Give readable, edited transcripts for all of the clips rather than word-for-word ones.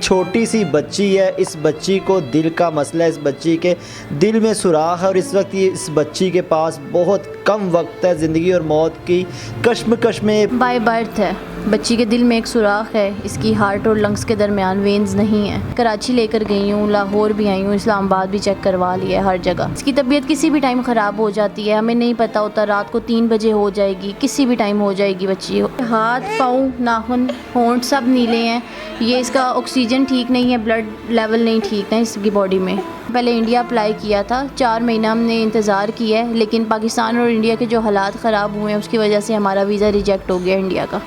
چھوٹی سی بچی ہے، اس بچی کو دل کا مسئلہ ہے، اس بچی کے دل میں سوراخ ہے اور اس وقت اس بچی کے پاس بہت کم وقت ہے زندگی اور موت کی کشمکش میں۔ بائی برتھ ہے، بچی کے دل میں ایک سوراخ ہے، اس کی ہارٹ اور لنگس کے درمیان وینز نہیں ہیں۔ کراچی لے کر گئی ہوں، لاہور بھی آئی ہوں، اسلام آباد بھی چیک کروا لیا ہے، ہر جگہ۔ اس کی طبیعت کسی بھی ٹائم خراب ہو جاتی ہے، ہمیں نہیں پتہ ہوتا، رات کو 3 بجے ہو جائے گی، کسی بھی ٹائم ہو جائے گی بچی۔ ہاتھ، پاؤں، ناخن، ہونٹ سب نیلے ہیں۔ یہ اس کا آکسیجن ٹھیک نہیں ہے، بلڈ لیول نہیں ٹھیک ہے اس کی باڈی میں۔ پہلے انڈیا اپلائی کیا تھا، 4 مہینہ ہم نے انتظار کیا ہے، لیکن پاکستان اور انڈیا کے جو حالات خراب ہوئے ہیں اس کی وجہ سے ہمارا ویزا ریجیکٹ ہو گیا انڈیا کا۔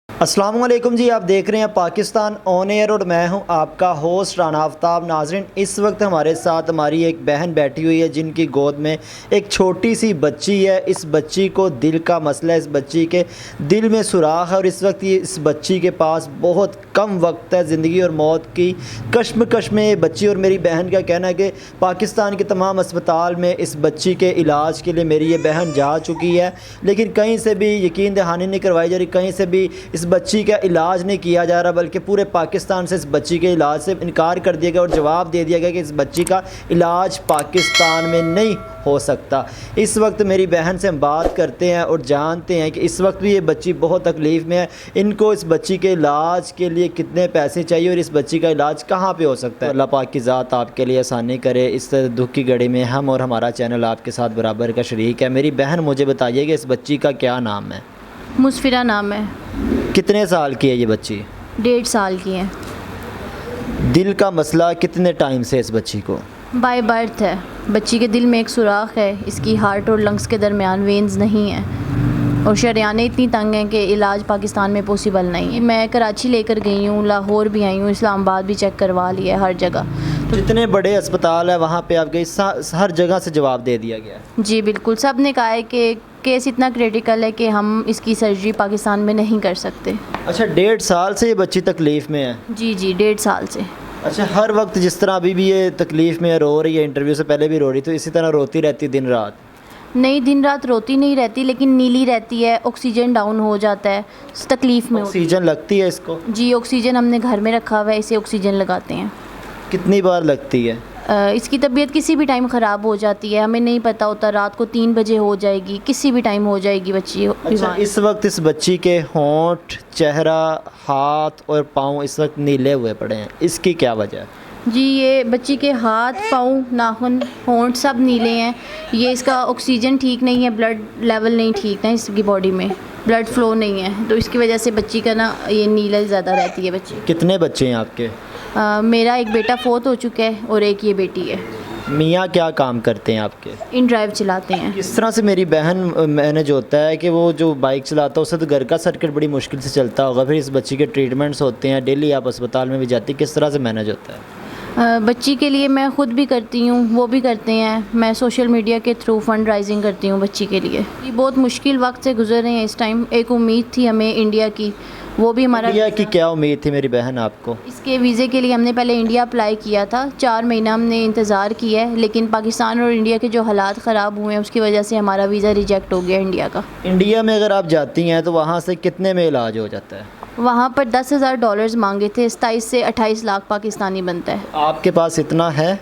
السلام علیکم جی، آپ دیکھ رہے ہیں پاکستان آن ایئر اور میں ہوں آپ کا ہوسٹ رانا آفتاب۔ ناظرین، اس وقت ہمارے ساتھ ہماری ایک بہن بیٹھی ہوئی ہے جن کی گود میں ایک چھوٹی سی بچی ہے۔ اس بچی کو دل کا مسئلہ ہے، اس بچی کے دل میں سوراخ ہے اور اس وقت اس بچی کے پاس بہت کم وقت ہے زندگی اور موت کی کشمکش میں۔ بچی اور میری بہن کا کہنا ہے کہ پاکستان کے تمام اسپتال میں اس بچی کے علاج کے لیے میری یہ بہن جا چکی ہے، لیکن کہیں سے بھی یقین دہانی نہیں کروائی جا رہی، کہیں سے بھی اس بچی کا علاج نہیں کیا جا رہا، بلکہ پورے پاکستان سے اس بچی کے علاج سے انکار کر دیا گیا اور جواب دے دیا گیا کہ اس بچی کا علاج پاکستان میں نہیں ہو سکتا۔ اس وقت میری بہن سے ہم بات کرتے ہیں اور جانتے ہیں کہ اس وقت بھی یہ بچی بہت تکلیف میں ہے، ان کو اس بچی کے علاج کے لیے کتنے پیسے چاہیے اور اس بچی کا علاج کہاں پہ ہو سکتا ہے۔ اللہ پاک کی ذات آپ کے لیے آسانی کرے۔ اس دکھ کی گھڑی میں ہم اور ہمارا چینل آپ کے ساتھ برابر کا شریک ہے۔ میری بہن مجھے بتائیے کہ اس بچی کا کیا نام ہے؟ مسفرہ نام ہے۔ کتنے سال کی ہے یہ بچی؟ 1.5 سال کی ہے۔ دل کا مسئلہ کتنے ٹائم سے اس بچی کو؟ بائی برتھ ہے، بچی کے دل میں ایک سوراخ ہے، اس کی ہارٹ اور لنگس کے درمیان وینز نہیں ہیں اور شریانیں اتنی تنگ ہیں کہ علاج پاکستان میں پاسبل نہیں ہے۔ میں کراچی لے کر گئی ہوں، لاہور بھی آئی ہوں، اسلام آباد بھی چیک کروا لیا ہے، ہر جگہ۔ جتنے بڑے اسپتال ہیں وہاں پہ آپ گئی، ہر جگہ سے جواب دے دیا گیا ہے؟ جی بالکل، سب نے کہا ہے کہ کیس اتنا کریٹیکل ہے کہ ہم اس کی سرجری پاکستان میں نہیں کر سکتے۔ اچھا، 1.5 سال سے یہ بچی تکلیف میں ہے؟ جی 1.5 سال سے۔ اچھا، ہر وقت جس طرح ابھی بھی یہ تکلیف میں رو رہی ہے، انٹرویو سے پہلے بھی رو رہی، تو اسی طرح روتی رہتی دن رات؟ نہیں، دن رات روتی نہیں رہتی، لیکن نیلی رہتی ہے، آکسیجن ڈاؤن ہو جاتا ہے، تکلیف میں ہوتی ہے۔ آکسیجن لگتی ہے اس کو؟ جی آکسیجن ہم نے گھر میں رکھا ہوا ہے، اسے آکسیجن لگاتے ہیں۔ کتنی بار لگتی ہے؟ اس کی طبیعت کسی بھی ٹائم خراب ہو جاتی ہے، ہمیں نہیں پتہ ہوتا، رات کو 3 بجے ہو جائے گی، کسی بھی ٹائم ہو جائے گی بچی اچھا، بیمار۔ اس وقت اس بچی کے ہونٹ، چہرہ، ہاتھ اور پاؤں اس وقت نیلے ہوئے پڑے ہیں، اس کی کیا وجہ ہے؟ جی یہ بچی کے ہاتھ، پاؤں، ناخن، ہونٹ سب نیلے ہیں۔ یہ اس کا آکسیجن ٹھیک نہیں ہے، بلڈ لیول نہیں ٹھیک ہے اس کی باڈی میں، بلڈ فلو نہیں ہے، تو اس کی وجہ سے بچی کا نا یہ نیلا زیادہ رہتی ہے بچی۔ کتنے بچے ہیں آپ کے؟ میرا ایک بیٹا فوت ہو چکا ہے اور ایک یہ بیٹی ہے۔ میاں کیا کام کرتے ہیں آپ کے؟ ان ڈرائیو چلاتے ہیں۔ کس طرح سے میری بہن مینج ہوتا ہے کہ وہ جو بائک چلاتا ہے اسے تو گھر کا سرکٹ بڑی مشکل سے چلتا ہوگا، پھر اس بچی کے ٹریٹمنٹس ہوتے ہیں، ڈیلی آپ اسپتال میں بھی جاتی، کس طرح سے مینج ہوتا ہے؟ بچی کے لیے میں خود بھی کرتی ہوں، وہ بھی کرتے ہیں، میں سوشل میڈیا کے تھرو فنڈ رائزنگ کرتی ہوں بچی کے لیے۔ یہ بہت مشکل وقت سے گزر رہے ہیں اس ٹائم۔ ایک امید تھی ہمیں انڈیا کی، وہ بھی ہمارا انڈیا کی کیا امید تھی میری بہن آپ کو؟ اس کے ویزے کے لیے ہم نے پہلے انڈیا اپلائی کیا تھا، 4 مہینہ ہم نے انتظار کیا ہے، لیکن پاکستان اور انڈیا کے جو حالات خراب ہوئے ہیں اس کی وجہ سے ہمارا ویزا ریجیکٹ ہو گیا انڈیا کا۔ انڈیا میں اگر آپ جاتی ہیں تو وہاں سے کتنے میں علاج ہو جاتا ہے؟ وہاں پر $10,000 مانگے تھے، 27 سے 28 لاکھ پاکستانی بنتا ہے۔ آپ کے پاس اتنا ہے؟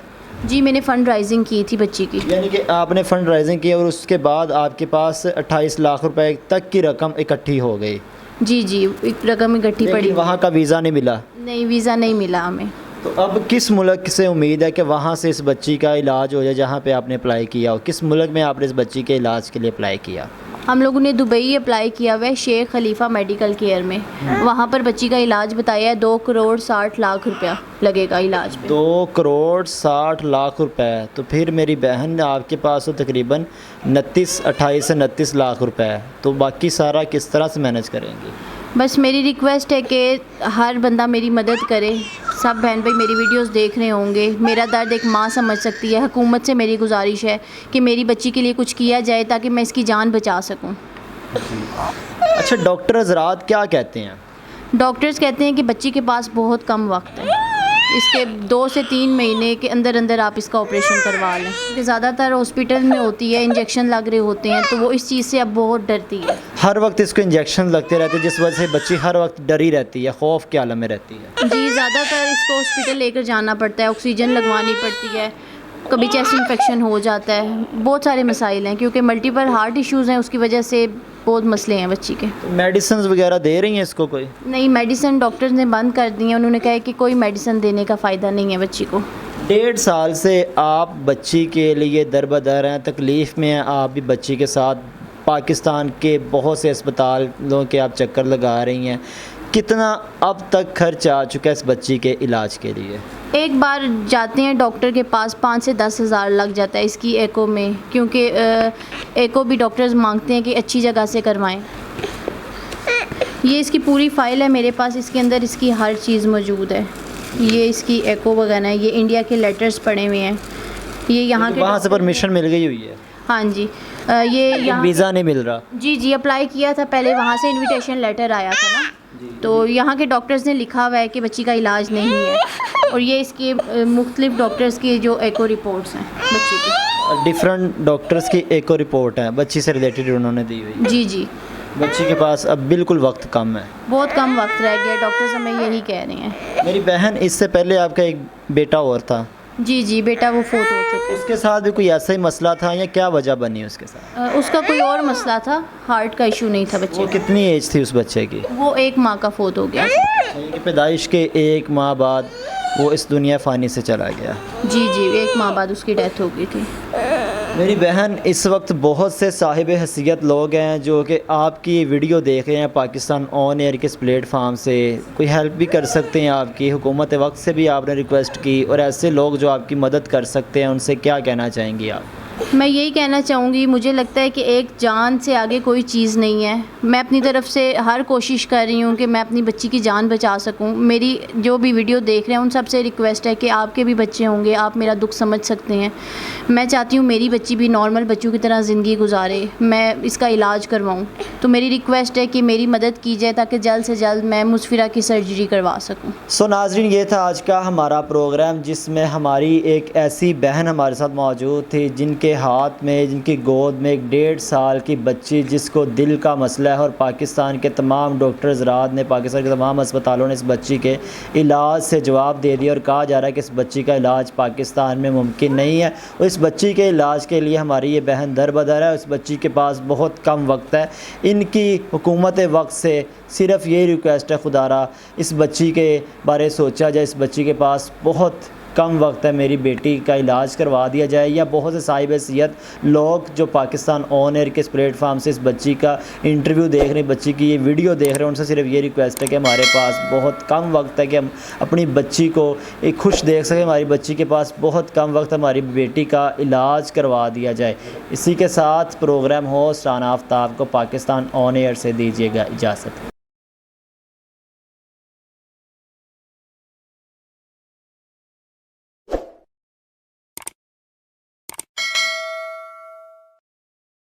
جی میں نے فنڈ رائزنگ کی تھی بچی کی۔ یعنی کہ آپ نے فنڈ رائزنگ کی اور اس کے بعد آپ کے پاس 28 لاکھ روپے تک کی رقم اکٹھی ہو گئی؟ جی جی، ایک رقم اکٹھی پڑی۔ لیکن وہاں کا ویزا نہیں ملا؟ نہیں، ویزا نہیں ملا ہمیں۔ تو اب کس ملک سے امید ہے کہ وہاں سے اس بچی کا علاج ہو جائے جہاں پہ آپ نے اپلائی کیا ہو؟ کس ملک میں آپ نے اس بچی کے علاج کے لیے اپلائی کیا؟ ہم لوگوں نے دبئی اپلائی کیا ہوا ہے، شیخ خلیفہ میڈیکل کیئر میں۔ وہاں پر بچی کا علاج بتایا ہے 2,60,00,000 روپیہ لگے گا علاج پہ۔ 2,60,00,000 روپے؟ تو پھر میری بہن آپ کے پاس تو تقریباً 28 سے 29 لاکھ روپے ہے، تو باقی سارا کس طرح سے مینیج کریں گے؟ بس میری ریکویسٹ ہے کہ ہر بندہ میری مدد کرے، سب بہن بھائی میری ویڈیوز دیکھ رہے ہوں گے، میرا درد ایک ماں سمجھ سکتی ہے۔ حکومت سے میری گزارش ہے کہ میری بچی کے لیے کچھ کیا جائے تاکہ میں اس کی جان بچا سکوں۔ اچھا، ڈاکٹر حضرات کیا کہتے ہیں؟ ڈاکٹرز کہتے ہیں کہ بچی کے پاس بہت کم وقت ہے، اس کے 2 سے 3 مہینے کے اندر اندر آپ اس کا آپریشن کروا لیں، کہ زیادہ تر ہاسپٹل میں ہوتی ہے، انجیکشن لگ رہے ہوتے ہیں، تو وہ اس چیز سے اب بہت ڈرتی ہے۔ ہر وقت اس کو انجیکشن لگتے رہتے ہیں جس وجہ سے بچی ہر وقت ڈری رہتی ہے، خوف کے عالم میں رہتی ہے۔ جی، زیادہ تر اس کو ہاسپٹل لے کر جانا پڑتا ہے، آکسیجن لگوانی پڑتی ہے، کبھی چیسٹ انفیکشن ہو جاتا ہے، بہت سارے مسائل ہیں کیونکہ ملٹیپل ہارٹ ایشوز ہیں، اس کی وجہ سے بہت مسئلے ہیں بچی کے۔ میڈیسنز وغیرہ دے رہی ہیں اس کو کوئی؟ نہیں، میڈیسن ڈاکٹرز نے بند کر دی ہیں، انہوں نے کہا ہے کہ کوئی میڈیسن دینے کا فائدہ نہیں ہے بچی کو۔ 1.5 سال سے آپ بچی کے لیے دربدر ہیں، تکلیف میں ہیں آپ بھی بچی کے ساتھ، پاکستان کے بہت سے اسپتالوں کے آپ چکر لگا رہی ہیں، کتنا اب تک خرچ آ چکا ہے اس بچی کے علاج کے لیے؟ ایک بار جاتے ہیں ڈاکٹر کے پاس 5 سے 10 ہزار لگ جاتا ہے اس کی ایکو میں، کیونکہ ایکو بھی ڈاکٹرز مانگتے ہیں کہ اچھی جگہ سے کروائیں۔ یہ اس کی پوری فائل ہے میرے پاس، اس کے اندر اس کی ہر چیز موجود ہے، یہ اس کی ایکو وغیرہ ہے، یہ انڈیا کے لیٹرز پڑے ہوئے ہیں، یہ یہاں کے وہاں سے پرمیشن مل گئی ہوئی ہے؟ ہاں جی، یہ یہاں ویزا نہیں مل رہا؟ جی اپلائی کیا تھا پہلے، وہاں سے انویٹیشن لیٹر آیا تھا نا، تو یہاں کے ڈاکٹرز نے لکھا ہوا ہے کہ بچی کا علاج نہیں ہے، اور یہ اس کے مختلف ڈاکٹرز کی جو ایکو رپورٹس ہیں بچی کی، ڈفرینٹ ڈاکٹرز کی ایکو رپورٹ ہے بچی سے ریلیٹڈ انہوں نے دی ہوئی؟ جی بچی کے پاس اب بالکل وقت کم ہے، بہت کم وقت رہ گیا، ڈاکٹرز ہمیں یہی کہہ رہے ہیں۔ میری بہن اس سے پہلے آپ کا ایک بیٹا اور تھا؟ جی بیٹا وہ فوت ہو چکا اس کے ساتھ بھی کوئی ایسا ہی مسئلہ تھا یا کیا وجہ بنی اس کے ساتھ؟ ہے، اس کا کوئی اور مسئلہ تھا، ہارٹ کا ایشو نہیں تھا بچے وہ کا، کتنی ایج تھی اس بچے کی؟ وہ 1 ماہ کا فوت ہو گیا۔ پیدائش کے 1 ماہ بعد وہ اس دنیا فانی سے چلا گیا؟ جی 1 ماہ بعد اس کی ڈیتھ ہو گئی تھی۔ میری بہن، اس وقت بہت سے صاحب حیثیت لوگ ہیں جو کہ آپ کی ویڈیو دیکھ رہے ہیں پاکستان آن ایئر کے اس پلیٹ فارم سے، کوئی ہیلپ بھی کر سکتے ہیں آپ کی، حکومت وقت سے بھی آپ نے ریکویسٹ کی، اور ایسے لوگ جو آپ کی مدد کر سکتے ہیں ان سے کیا کہنا چاہیں گی آپ؟ میں یہی کہنا چاہوں گی، مجھے لگتا ہے کہ ایک جان سے آگے کوئی چیز نہیں ہے، میں اپنی طرف سے ہر کوشش کر رہی ہوں کہ میں اپنی بچی کی جان بچا سکوں۔ میری جو بھی ویڈیو دیکھ رہے ہیں ان سب سے ریکویسٹ ہے کہ آپ کے بھی بچے ہوں گے، آپ میرا دکھ سمجھ سکتے ہیں، میں چاہتی ہوں میری بچی بھی نارمل بچوں کی طرح زندگی گزارے، میں اس کا علاج کرواؤں، تو میری ریکویسٹ ہے کہ میری مدد کی جائے تاکہ جلد سے جلد میں مسفرہ کی سرجری کروا سکوں۔ ناظرین، یہ تھا آج کا ہمارا پروگرام جس میں ہماری ایک ایسی بہن ہمارے ساتھ موجود تھی جن کے ہاتھ میں، جن کی گود میں ایک 1.5 سال کی بچی جس کو دل کا مسئلہ ہے، اور پاکستان کے تمام ڈاکٹرز رات نے، پاکستان کے تمام اسپتالوں نے اس بچی کے علاج سے جواب دے دیا، اور کہا جا رہا ہے کہ اس بچی کا علاج پاکستان میں ممکن نہیں ہے، اور اس بچی کے علاج کے لیے ہماری یہ بہن دربدر ہے، اس بچی کے پاس بہت کم وقت ہے۔ ان کی حکومت وقت سے صرف یہ ریکویسٹ ہے، خدا را اس بچی کے بارے سوچا جائے، اس بچی کے پاس بہت کم وقت ہے، میری بیٹی کا علاج کروا دیا جائے، یا بہت سے صاحب حیثیت لوگ جو پاکستان آن ایئر کے اس پلیٹ فارم سے اس بچی کا انٹرویو دیکھ رہے ہیں، بچی کی یہ ویڈیو دیکھ رہے ہیں، ان سے صرف یہ ریکویسٹ ہے کہ ہمارے پاس بہت کم وقت ہے کہ ہم اپنی بچی کو ایک خوش دیکھ سکیں، ہماری بچی کے پاس بہت کم وقت، ہماری بیٹی کا علاج کروا دیا جائے۔ اسی کے ساتھ پروگرام ہوسٹ رانا آفتاب کو پاکستان آن ایئر سے دیجیے گا اجازت۔